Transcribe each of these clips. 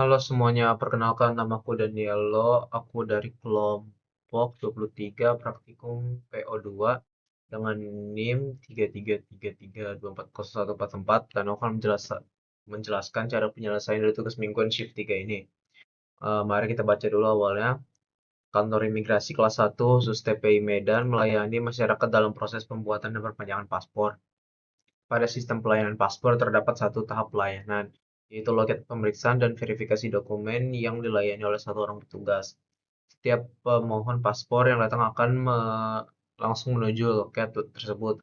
Halo semuanya, perkenalkan namaku Danielo, aku dari kelompok 23 praktikum PO2 dengan NIM 3333240144 dan aku akan menjelaskan cara penyelesaian dari tugas mingguan shift 3 ini. Mari kita baca dulu awalnya. Kantor Imigrasi Kelas 1 khusus TPI Medan melayani masyarakat dalam proses pembuatan dan perpanjangan paspor. Pada sistem pelayanan paspor terdapat satu tahap pelayanan, yaitu loket pemeriksaan dan verifikasi dokumen yang dilayani oleh satu orang petugas. Setiap pemohon paspor yang datang akan langsung menuju loket tersebut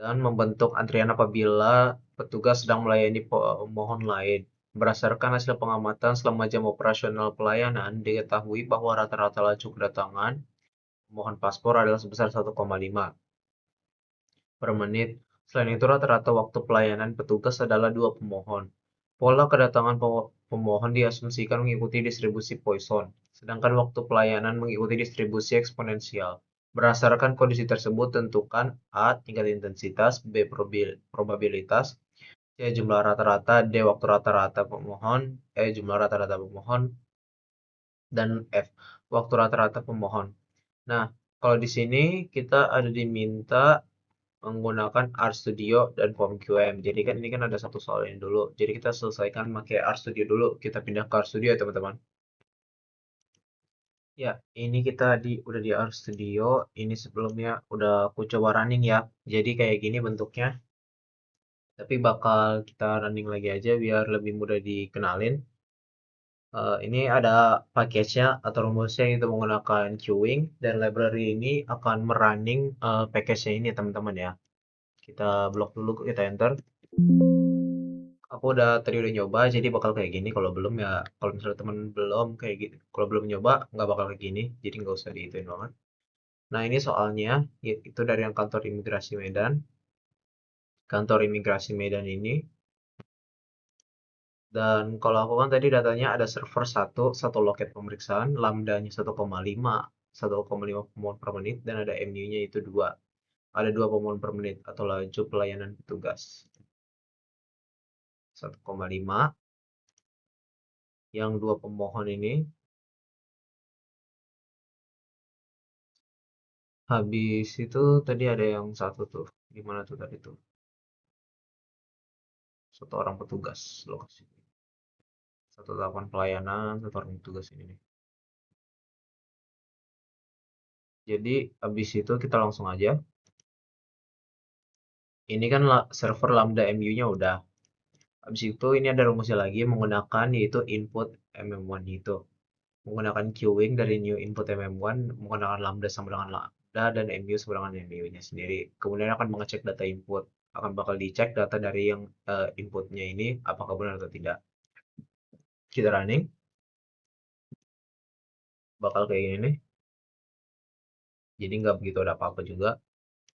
dan membentuk antrian apabila petugas sedang melayani pemohon lain. Berdasarkan hasil pengamatan selama jam operasional pelayanan, diketahui bahwa rata-rata laju kedatangan pemohon paspor adalah sebesar 1,5 per menit. Selain itu, rata-rata waktu pelayanan petugas adalah 2 pemohon. Pola kedatangan pemohon diasumsikan mengikuti distribusi Poisson, sedangkan waktu pelayanan mengikuti distribusi eksponensial. Berdasarkan kondisi tersebut, tentukan A. Tingkat intensitas, B. Probabilitas, C. Jumlah rata-rata, D. Waktu rata-rata pemohon, E. Jumlah rata-rata pemohon, dan F. Waktu rata-rata pemohon. Nah, kalau di sini kita ada diminta menggunakan RStudio dan PomQM. Jadi kan ini kan ada satu soal ini dulu. Jadi kita selesaikan pakai RStudio dulu. Kita pindah ke RStudio ya teman-teman. Ya, ini kita udah di RStudio. Ini sebelumnya udah aku coba running ya. Jadi kayak gini bentuknya. Tapi bakal kita running lagi aja biar lebih mudah dikenalin. Ini ada package-nya atau rumusnya itu menggunakan queuing dan library ini akan merunning package-nya ini teman-teman ya. Kita blok dulu, kita enter. Aku tadi udah nyoba, jadi bakal kayak gini. Kalau belum ya, kalau misalnya teman belum kayak gitu, kalau belum nyoba nggak bakal kayak gini. Jadi nggak usah diituin banget. Nah ini soalnya, itu dari yang kantor imigrasi Medan. Kantor imigrasi Medan ini. Dan kalau aku kan tadi datanya ada server satu loket pemeriksaan, lambdanya 1,5 pemohon per menit, dan ada MU-nya itu 2. Ada 2 pemohon per menit atau laju pelayanan petugas. 1,5. Yang 2 pemohon ini habis itu tadi ada yang satu tuh. Gimana tuh tadi tuh? Satu orang petugas lokasi. Satu tahapan pelayanan, satu orang petugas ini nih. Jadi habis itu kita langsung aja. Ini kan server Lambda MU-nya udah. Habis itu ini ada rumusnya lagi menggunakan yaitu input MM1 itu. Menggunakan queuing dari new input MM1 menggunakan Lambda sama dengan Lambda dan MU sama dengan MU-nya sendiri. Kemudian akan mengecek data input. Akan bakal dicek data dari yang inputnya ini apakah benar atau tidak. Kita running. Bakal kayak gini nih. Jadi nggak begitu ada apa-apa juga.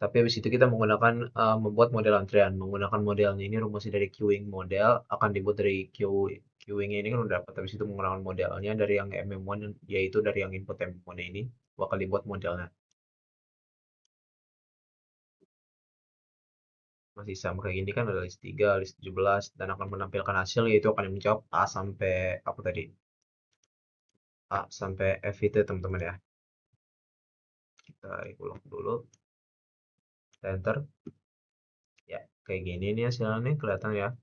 Tapi habis itu kita menggunakan membuat model antrian. Menggunakan modelnya ini rumusnya dari queuing model akan dibuat dari queuingnya ini kan udah dapat. Habis itu menggunakan modelnya dari yang MM1 yaitu dari yang input MM1 ini bakal dibuat modelnya. Masih sama kayak gini kan ada list 3, list 17 dan akan menampilkan hasil yaitu akan menjawab A sampai apa tadi? A sampai F itu teman-teman ya. Kita ulang dulu. Kita enter. Ya, kayak gini nih hasilnya nih kelihatan ya.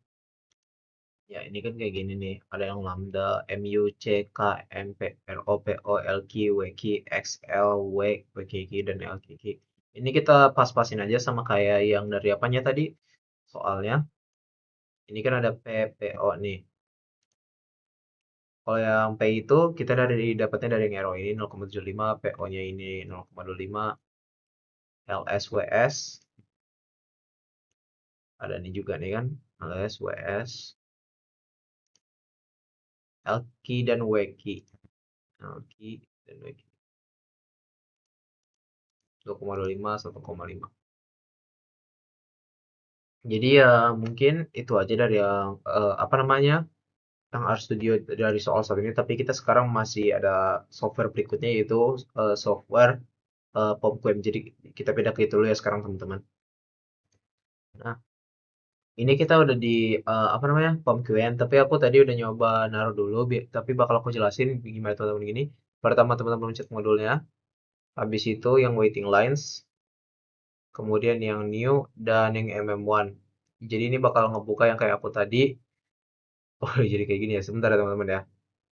Ya, ini kan kayak gini nih. Ada yang lambda, MU, C, K, MP, RO, PO, LQ, WQ, XL, W, WKQ, dan LQQ. Ini kita pas-pasin aja sama kayak yang dari apanya tadi. Soalnya, ini kan ada P, PO nih. Kalau yang P itu kita dapatnya dari yang RO ini 0,75, PO-nya ini 0,25, LS, WS. Ada ini juga nih kan, LS, WS, LQ, dan WQ. LQ dan WQ. 2,25, 1,5. Jadi ya mungkin itu aja dari yang apa namanya yang RStudio dari soal satu ini. Tapi kita sekarang masih ada software berikutnya yaitu software PomQuem. Jadi kita pindah ke itu dulu ya sekarang teman-teman. Nah Ini kita udah di apa namanya POM-QN, tapi aku tadi udah nyoba naruh dulu, tapi bakal aku jelasin gimana teman-teman gini. Pertama teman-teman mencet modulnya, habis itu yang waiting lines, kemudian yang new dan yang MM1. Jadi ini bakal ngebuka yang kayak aku tadi. Oh, jadi kayak gini ya. Sebentar ya teman-teman ya.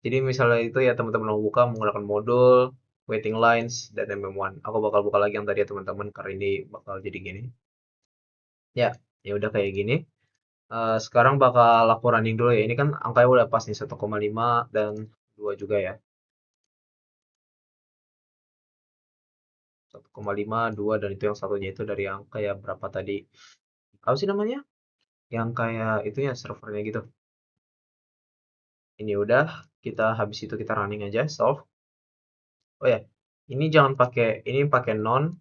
Jadi misalnya itu ya teman-teman mau buka menggunakan modul, waiting lines, dan MM1. Aku bakal buka lagi yang tadi ya teman-teman karena ini bakal jadi gini. Ya, ya udah kayak gini. Sekarang bakal aku running dulu ya. Ini kan angkanya udah pas nih 1,5 dan 2 juga ya. 1,5, 2 dan itu yang satunya itu dari yang kayak berapa tadi? Apa sih namanya? Yang kayak itu ya servernya gitu. Ini udah, kita habis itu kita running aja solve. Oh ya, ini jangan pakai ini pakai non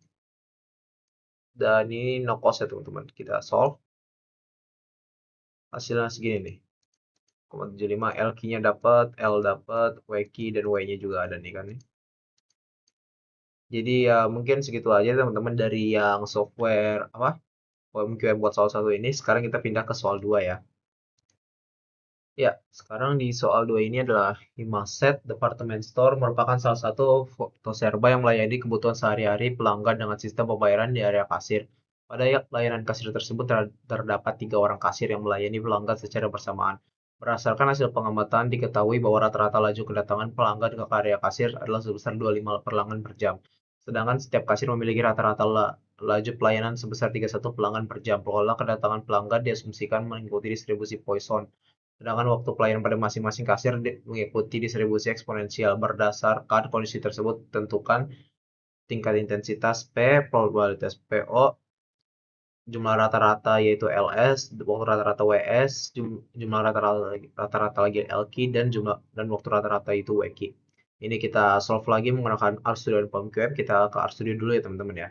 dan ini no cost ya teman-teman. Kita solve hasilnya segini nih. 0,75 L key-nya dapat, L dapat, W key dan W-nya juga ada nih kan nih. Jadi ya mungkin segitu aja teman-teman dari yang software apa OMQM buat soal satu ini. Sekarang kita pindah ke soal 2 ya. Ya, sekarang di soal 2 ini adalah Himaset Department Store merupakan salah satu Toserba yang melayani kebutuhan sehari-hari pelanggan dengan sistem pembayaran di area kasir. Pada layanan kasir tersebut terdapat 3 orang kasir yang melayani pelanggan secara bersamaan. Berdasarkan hasil pengamatan, diketahui bahwa rata-rata laju kedatangan pelanggan ke area kasir adalah sebesar 25 pelanggan per jam. Sedangkan setiap kasir memiliki rata-rata laju pelayanan sebesar 31 pelanggan per jam. Pola kedatangan pelanggan diasumsikan mengikuti distribusi Poisson. Sedangkan waktu pelayanan pada masing-masing kasir mengikuti distribusi eksponensial. Berdasarkan kondisi tersebut, tentukan tingkat intensitas P, probabilitas PO, jumlah rata-rata yaitu LS, waktu rata-rata WS, jumlah rata-rata lagi LQ, dan waktu rata-rata itu WQ. Ini kita solve lagi menggunakan RStudio dan POMQM. Kita ke RStudio dulu ya teman-teman ya.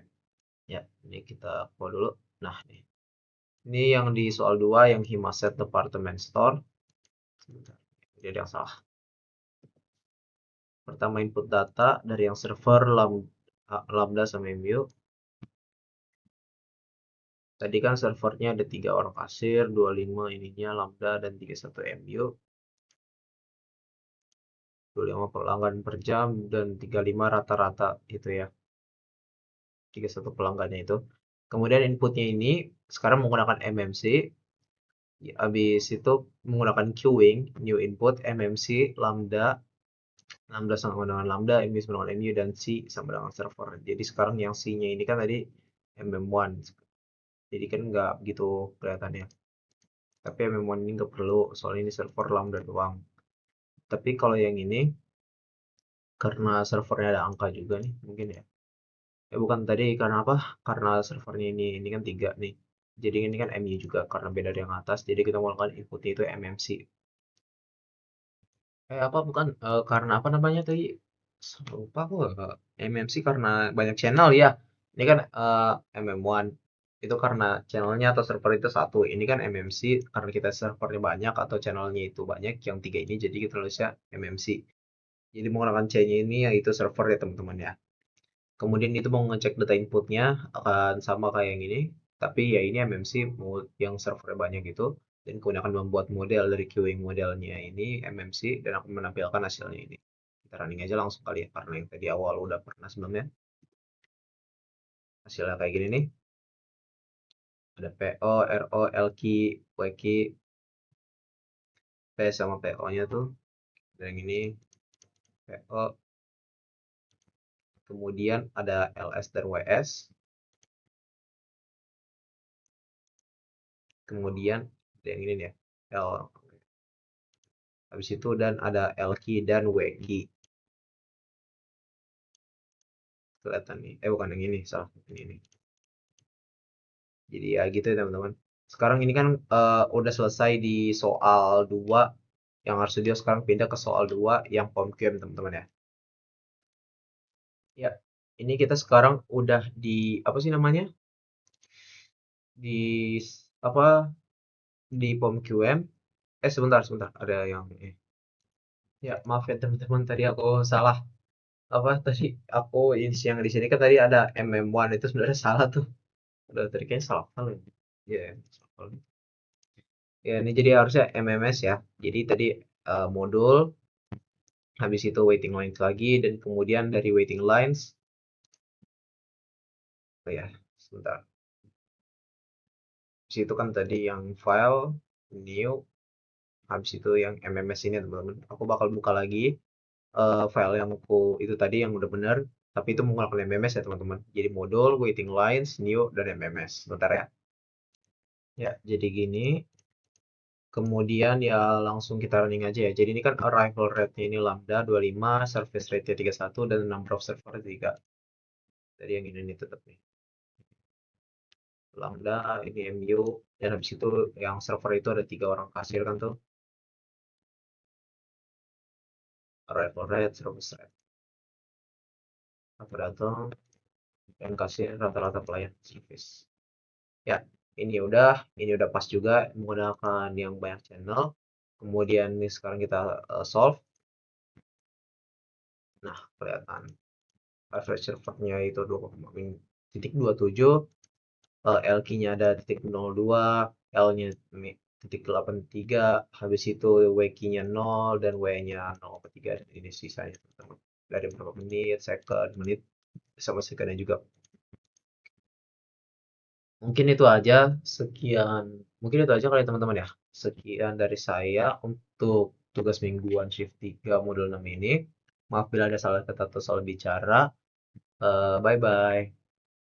Ya, ini kita keluar dulu. Nah, nih. Ini yang di soal 2 yang Himaset Department Store. Sebentar. Jadi yang salah. Pertama input data dari yang server Lambda sama MU. Tadi kan servernya ada 3 orang kasir, 25 ininya Lambda dan 31 MU. 25 pelanggan per jam dan 35 rata-rata itu ya. 31 pelanggannya itu. Kemudian inputnya ini sekarang menggunakan MMC. Habis itu menggunakan queuing, new input, MMC, Lambda, Lambda sama dengan Lambda, MU sama dengan MU, dan C sama dengan server. Jadi sekarang yang C-nya ini kan tadi MM1. Jadi kan nggak begitu kelihatannya. Tapi MM1 ini nggak perlu, soalnya ini server Lambda doang. Tapi kalau yang ini, karena servernya ada angka juga nih, mungkin ya. Bukan tadi, karena apa? Karena servernya ini kan 3 nih. Jadi ini kan MU juga, karena beda dari yang atas. Jadi kita melakukan inputnya itu MMC. Apa bukan karena apa namanya tadi? Lupa aku MMC karena banyak channel ya. Ini kan MM1 itu karena channelnya atau server itu satu. Ini kan MMC karena kita servernya banyak atau channelnya itu banyak. Yang 3 ini jadi kita tulisnya MMC. Jadi menggunakan C-nya ini yaitu server ya teman-teman ya. Kemudian itu mau ngecek data inputnya akan sama kayak yang ini. Tapi ya ini MMC yang servernya banyak itu. Dan kemudian akan membuat model dari queuing modelnya ini MMC dan akan menampilkan hasilnya ini. Kita running aja langsung kali ya karena yang tadi awal udah pernah sebelumnya. Hasilnya kayak gini nih. Ada PO, RO, LQ, WQ, P sama PO-nya tuh. Dan yang ini PO. Kemudian ada LS dan WS. Kemudian ada yang ini nih ya. L. Habis itu dan ada LQ dan WQ. Kelihatan nih. Bukan yang ini, salah. Ini. Jadi ya gitu ya teman-teman. Sekarang ini kan udah selesai di soal 2 yang RStudio, sekarang pindah ke soal 2 yang POMQM teman-teman ya. Ya, ini kita sekarang udah di apa sih namanya? Di apa di POMQM. Sebentar, ada yang ya maaf ya teman-teman tadi aku salah. Apa tadi aku yang di sini kan tadi ada MM1 itu sebenarnya salah tuh. Udah tadi kayaknya salah kali. Ya, salah kali. Ya, ini jadi harusnya MMS ya. Jadi tadi modul, habis itu waiting lines lagi, dan kemudian dari waiting lines, oh ya, sebentar. Habis itu kan tadi yang file, new, habis itu yang MMS ini teman-teman. Aku bakal buka lagi file yang aku itu tadi yang udah bener, tapi itu menggunakan MMS ya teman-teman. Jadi modul, waiting lines, new, dan MMS. Bentar ya. Ya, jadi gini. Kemudian ya langsung kita running aja ya. Jadi ini kan arrival rate-nya ini lambda 25, service rate-nya 31, dan number of server 3. Jadi yang ini nih tetap nih. Lambda, ini MU, dan habis itu yang server itu ada 3 orang kasir kan tuh. Arrival rate, service rate. Apa datang, dan kasir rata-rata pelayan service. Ya, ini udah pas juga menggunakan yang banyak channel. Kemudian ini sekarang kita solve. Nah, kelihatan average servernya itu 2,27, LQ-nya ada titik 02, L-nya titik 83, habis itu WQ-nya 0, dan W-nya 0,3, dan ini sisanya teman-teman. Dari berapa menit, second, menit, sama secondnya juga. Mungkin itu aja, sekian. Mungkin itu aja kali ya, teman-teman ya. Sekian dari saya untuk tugas mingguan shift 3 modul 6 ini. Maaf bila ada salah kata atau salah bicara. Bye-bye.